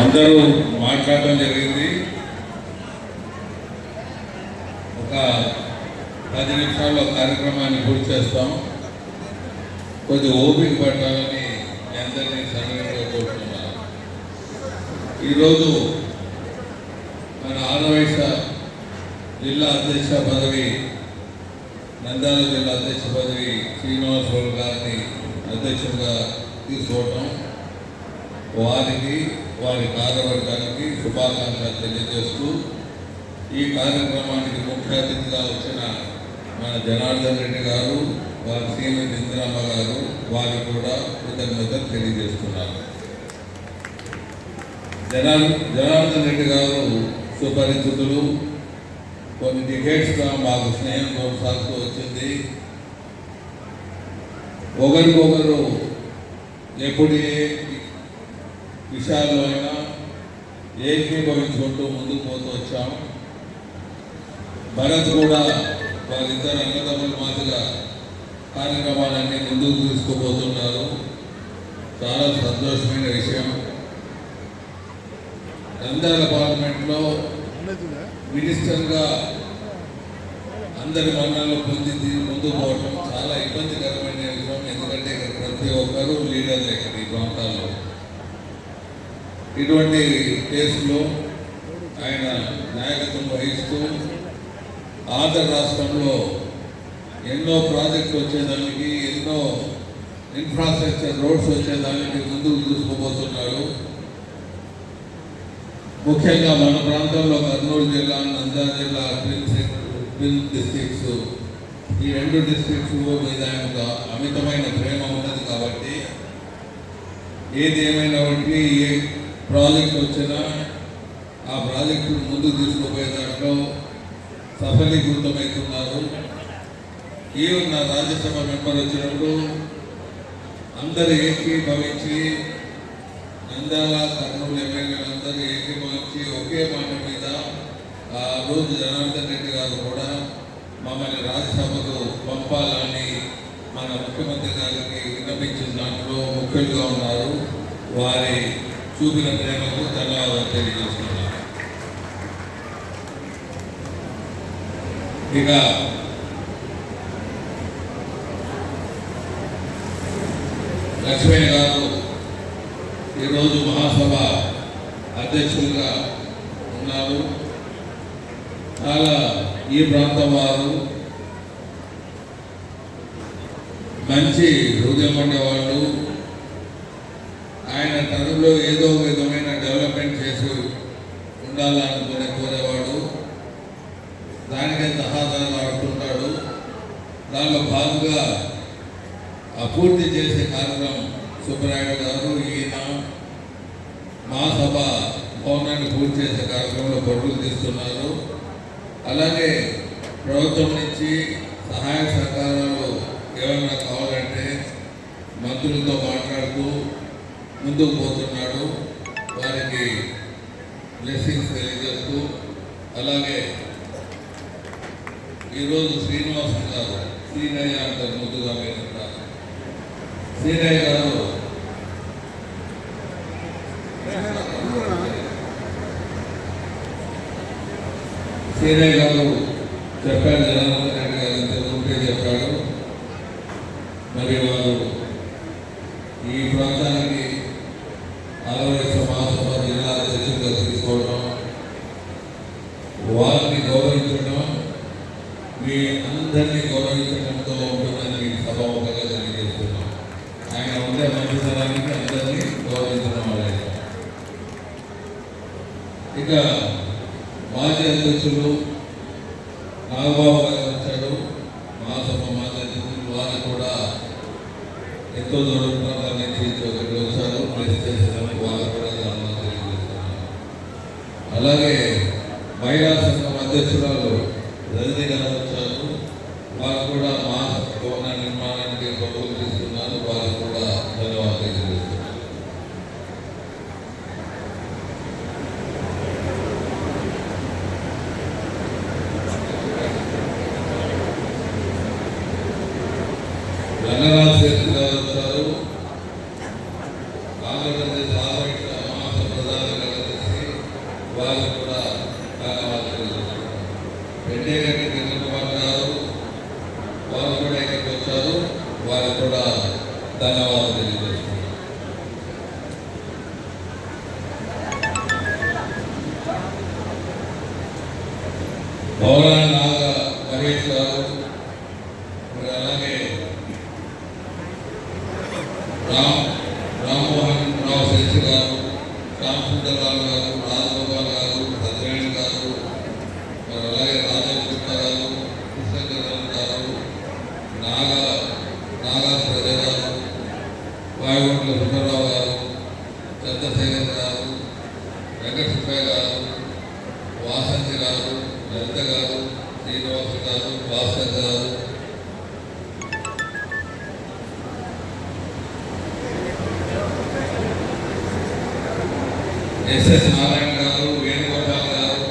అందరూ మాట్లాడటం జరిగింది. ఒక 10 నిమిషాల్లో కార్యక్రమాన్ని పూర్తి చేస్తాం. కొద్ది ఓపిక పట్టాలని అందరినీ సన్నిహితంగా కోరుతున్నాను. ఈరోజు మన ఆనవైశ జిల్లా అధ్యక్ష పదవి, నంద్యాల జిల్లా అధ్యక్ష పదవి శ్రీనివాసరావు గారిని అధ్యక్షుడిగా తీసుకోవటం, వారికి వారి కార్యవర్గానికి శుభాకాంక్షలు తెలియజేస్తూ ఈ కార్యక్రమానికి ముఖ్య అతిథిగా వచ్చిన మన జనార్దన్ రెడ్డి గారు, వారి శ్రీమతి ఇందిరమ్మ గారు, వారికి కూడా కృతజ్ఞతలు తెలియజేస్తున్నారు. జనార్దన్ రెడ్డి గారు సుపరిచితులు. కొన్ని డికేట్స్గా మాకు స్నేహం కొనసాగుతూ వచ్చింది. ఒకరికొకరు ఎప్పుడు ఏ విషయాల్లో అయినా ఏకీభవించుకుంటూ ముందుకు పోతూ వచ్చాము. భరత్ కూడా వారిద్దరు అన్నదమ్ముల మాదిరిగా కార్యక్రమాలన్నీ ముందుకు తీసుకుపోతున్నారు. చాలా సంతోషమైన విషయం. నంద్యాల పార్లమెంట్లో మినిస్టర్గా అందరి మన్ననలు పొంది ముందుకు పోవటం చాలా ఇబ్బందికరమైన విషయం. ఎందుకంటే ఇక్కడ ప్రతి ఒక్కరూ లీడర్లే ఈ ప్రాంతాల్లో. ఇటువంటి కేసులో ఆయన నాయకత్వం వహిస్తూ ఆంధ్ర రాష్ట్రంలో ఎన్నో ప్రాజెక్టులు వచ్చేదానికి, ఎన్నో ఇన్ఫ్రాస్ట్రక్చర్ రోడ్స్ వచ్చేదానికి ముందుకు తీసుకుపోతున్నాడు. ముఖ్యంగా మన ప్రాంతంలో కర్నూలు జిల్లా, నంద్యాల జిల్లా, ట్విన్ డిస్ట్రిక్ట్స్, ఈ 2 డిస్ట్రిక్ట్స్ మీద ఆయనకు అమితమైన ప్రేమ ఉన్నది. కాబట్టి ఏది ఏమైనప్పటికీ ఏ ప్రాజెక్ట్ వచ్చినా ఆ ప్రాజెక్టు ముందుకు తీసుకుపోయే దాంట్లో సఫలీకృతమవుతున్నారు. ఈవెన్ నా రాజ్యసభ మెంబర్ వచ్చినప్పుడు అందరూ ఏకీభవించి, నంద్యాల కర్నూలు ఎమ్మెల్యేలందరూ ఏకీభవించి ఒకే మాట మీద ఆ రోజు జనార్దన్ రెడ్డి గారు కూడా మమ్మల్ని రాజ్యసభకు పంపాలని మన ముఖ్యమంత్రి గారికి విన్నపించిన దాంట్లో ముఖ్యులుగా ఉన్నారు. వారి చూపిన ప్రేమకు ధన్యవాదాలు తెలియజేస్తున్నారు. ఇక లక్ష్మయ్య గారు ఈరోజు మహాసభ అధ్యక్షులుగా ఉన్నారు. చాలా ఈ ప్రాంతం వారు మంచి హృదయం ఉండేవాళ్ళు. ఆయన తనలో ఏదో విధమైన డెవలప్మెంట్ చేసి ఉండాలనుకునే కోరేవాడు. దానికే సహాదాలు ఆడుతుంటాడు. దానిలో భాగంగా పూర్తి చేసే కార్యక్రమం సుబ్బరాయుడు గారు, ఈయన మహాసభ భవనాన్ని పూర్తి చేసే కార్యక్రమంలో పరుగులు తీస్తున్నారు. అలాగే ప్రభుత్వం నుంచి సహాయ సహకారాలు ఏమైనా కావాలంటే మంత్రులతో మాట్లాడుతూ ముందుకు పోతున్నాడు. వారికి బ్లెస్సింగ్స్ తెలియజేస్తూ, అలాగే ఈరోజు శ్రీనివాస్ గారు, శ్రీనయ్య అంటారు ముందుగా మీరు, శ్రీనయ్య గారు చెప్పాడు, జనార్దన్ రెడ్డి గారు ఇంతకుముందే చెప్పాడు. మరి వారు ఈ ప్రాంతానికి ఆనవైశ మహాసభ జిల్లా అధ్యక్షుడిగా తీసుకోవడం, వారిని గౌరవించడం, మీ అందరినీ గౌరవించడంతో ఉంటుందని మీకు సభాముఖంగా తెలియజేస్తున్నాం. ఆయన ఉండే మంచితనానికి అందరినీ గౌరవించడం వల్ల. ఇక మాజీ అధ్యక్షులు నాగబాబు గారు వచ్చాడు, మహాసభ మాజీ అధ్యక్షులు. వారు కూడా ఎంతో దూరం నుంచి వచ్చారు, ప్లేస్ చేసేదానికి వారు కూడా ధన్యవాదాలు తెలియజేస్తున్నారు. అలాగే మహిళా సంఘం అధ్యక్షురాలు రజనీ గారు వచ్చారు. వారు కూడా మా భవన నిర్మాణానికి పరుగులు తీస్తున్నారు. వారు కూడా ధన్యవాదాలు తెలియజేస్తున్నారు. రంగనాథ్ శెట్టి గారు వచ్చారు. ఆంధ్రప్రదేశ్ ఆరోగ్య మహాసభ ప్రధాన భాస్కర్ గారు, ఎస్ఎస్ నారాయణ గారు, వేణుగోపాల్ గారు,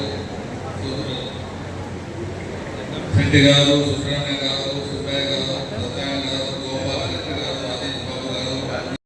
శెట్టి గారు, సుబ్రహ్మణ్య గారు,